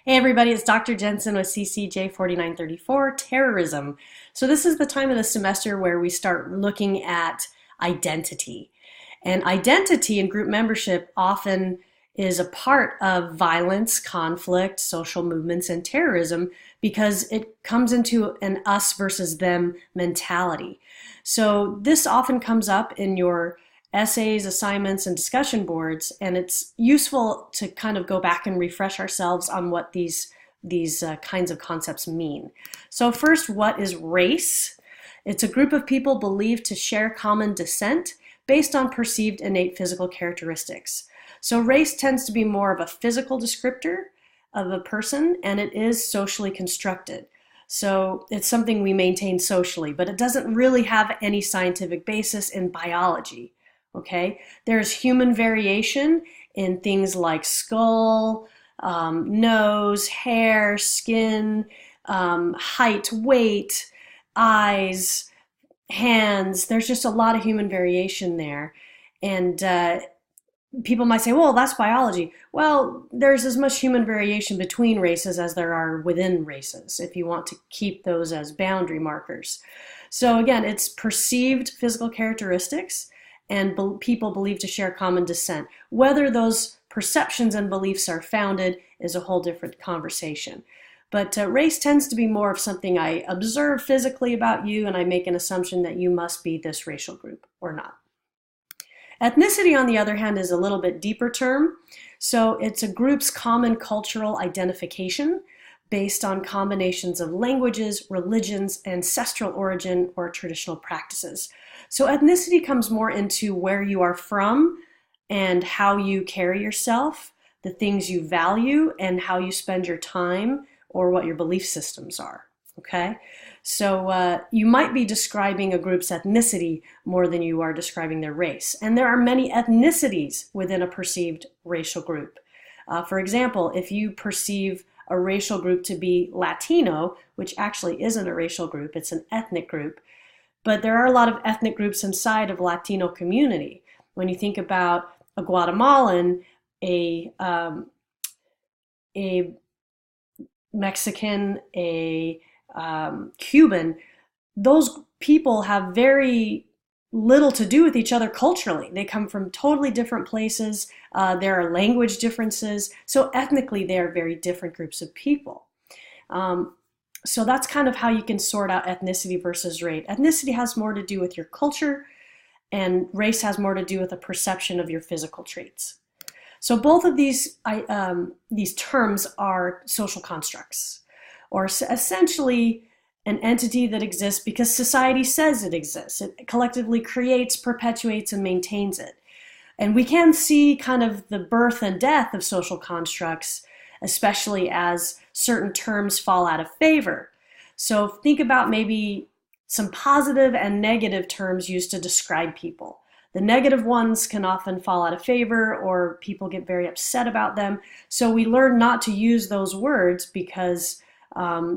Hey everybody, it's Dr. Jensen with CCJ4934 Terrorism. So this is the time of the semester where we start looking at identity. And identity and group membership often is a part of violence, conflict, social movements, and terrorism because it comes into an us versus them mentality. So this often comes up in your essays, assignments, and discussion boards, and it's useful to kind of go back and refresh ourselves on what these kinds of concepts mean. So first, what is race? It's a group of people believed to share common descent based on perceived innate physical characteristics. So race tends to be more of a physical descriptor of a person, and it is socially constructed. So it's something we maintain socially, but it doesn't really have any scientific basis in biology. Okay, there's human variation in things like skull, nose, hair, skin, height, weight, eyes, hands. There's just a lot of human variation there. And people might say, well, that's biology. Well, there's as much human variation between races as there are within races, if you want to keep those as boundary markers. So again, it's perceived physical characteristics, and people believed to share common descent. Whether those perceptions and beliefs are founded is a whole different conversation. But race tends to be more of something I observe physically about you, and I make an assumption that you must be this racial group or not. Ethnicity, on the other hand, is a little bit deeper term. So it's a group's common cultural identification based on combinations of languages, religions, ancestral origin, or traditional practices. So ethnicity comes more into where you are from and how you carry yourself, the things you value, and how you spend your time, or what your belief systems are. Okay? So you might be describing a group's ethnicity more than you are describing their race. And there are many ethnicities within a perceived racial group. For example, if you perceive a racial group to be Latino, which actually isn't a racial group, it's an ethnic group, but there are a lot of ethnic groups inside of Latino community. When you think about a Guatemalan, a Mexican, a Cuban, those people have very little to do with each other culturally. They come from totally different places. There are language differences. So ethnically, they are very different groups of people. So that's kind of how you can sort out ethnicity versus race. Ethnicity has more to do with your culture, and race has more to do with a perception of your physical traits. So both of these terms are social constructs, or essentially an entity that exists because society says it exists. It collectively creates, perpetuates, and maintains it. And we can see kind of the birth and death of social constructs, especially as certain terms fall out of favor. So think about maybe some positive and negative terms used to describe people. The negative ones can often fall out of favor, or people get very upset about them. So we learn not to use those words because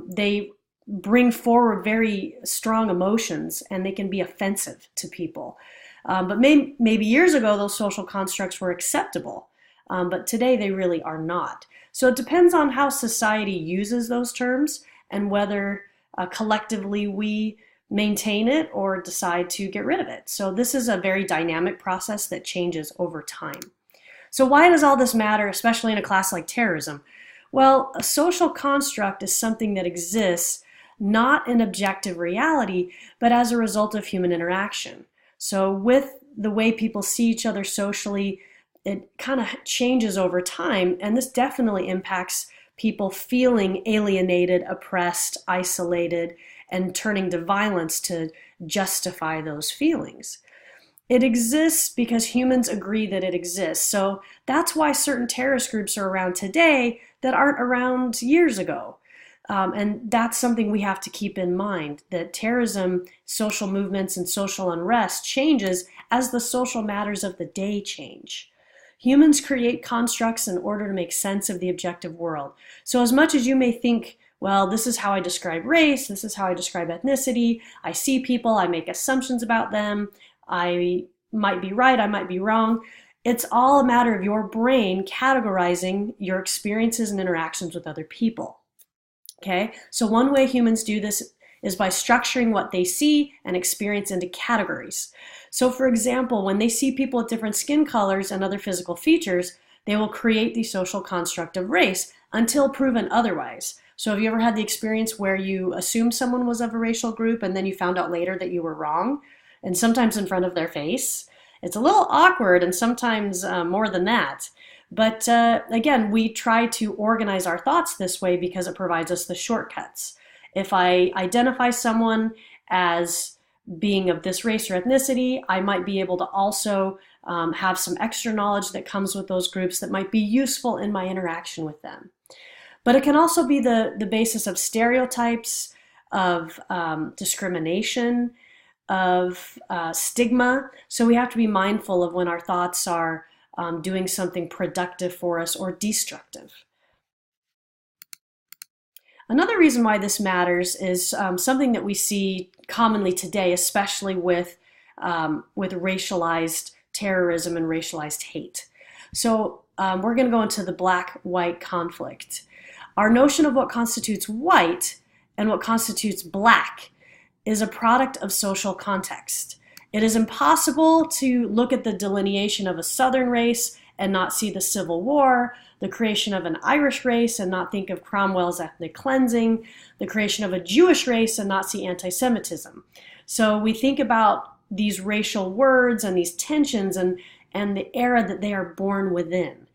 they bring forward very strong emotions and they can be offensive to people. But maybe years ago, those social constructs were acceptable, but today they really are not. So it depends on how society uses those terms and whether collectively we maintain it or decide to get rid of it. So this is a very dynamic process that changes over time. So why does all this matter, especially in a class like terrorism? Well, a social construct is something that exists not in objective reality, but as a result of human interaction. So with the way people see each other socially, it kind of changes over time, and this definitely impacts people feeling alienated, oppressed, isolated, and turning to violence to justify those feelings. It exists because humans agree that it exists. So that's why certain terrorist groups are around today that aren't around years ago. And that's something we have to keep in mind, that terrorism, social movements, and social unrest changes as the social matters of the day change. Humans create constructs in order to make sense of the objective world. So as much as you may think, well, this is how I describe race, this is how I describe ethnicity, I see people, I make assumptions about them, I might be right, I might be wrong, It's all a matter of your brain categorizing your experiences and interactions with other people. Okay, so one way humans do this is by structuring what they see and experience into categories. So for example, when they see people with different skin colors and other physical features, they will create the social construct of race until proven otherwise. So have you ever had the experience where you assumed someone was of a racial group and then you found out later that you were wrong, and sometimes in front of their face? It's a little awkward, and sometimes more than that. But again, we try to organize our thoughts this way because it provides us the shortcuts. If I identify someone as being of this race or ethnicity, I might be able to also have some extra knowledge that comes with those groups that might be useful in my interaction with them. But it can also be the basis of stereotypes, of discrimination, of stigma. So we have to be mindful of when our thoughts are doing something productive for us or destructive. Another reason why this matters is something that we see commonly today, especially with racialized terrorism and racialized hate. So we're going to go into the black-white conflict. Our notion of what constitutes white and what constitutes black is a product of social context. It is impossible to look at the delineation of a Southern race and not see the Civil War, the creation of an Irish race and not think of Cromwell's ethnic cleansing, the creation of a Jewish race and not see anti-Semitism. So we think about these racial words and these tensions and the era that they are born within.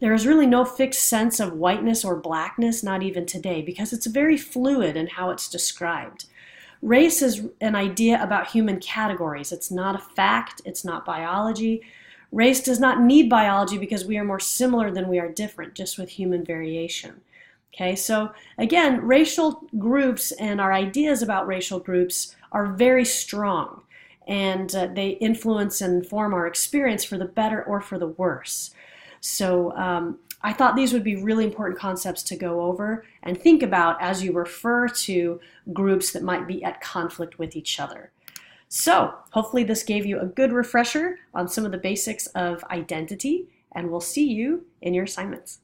There is really no fixed sense of whiteness or blackness, not even today, because it's very fluid in how it's described. Race is an idea about human categories. It's not a fact. It's not biology. Race does not need biology because we are more similar than we are different, just with human variation. Okay, so again, racial groups and our ideas about racial groups are very strong, and they influence and inform our experience for the better or for the worse. So I thought these would be really important concepts to go over and think about as you refer to groups that might be at conflict with each other. So hopefully this gave you a good refresher on some of the basics of identity, and we'll see you in your assignments.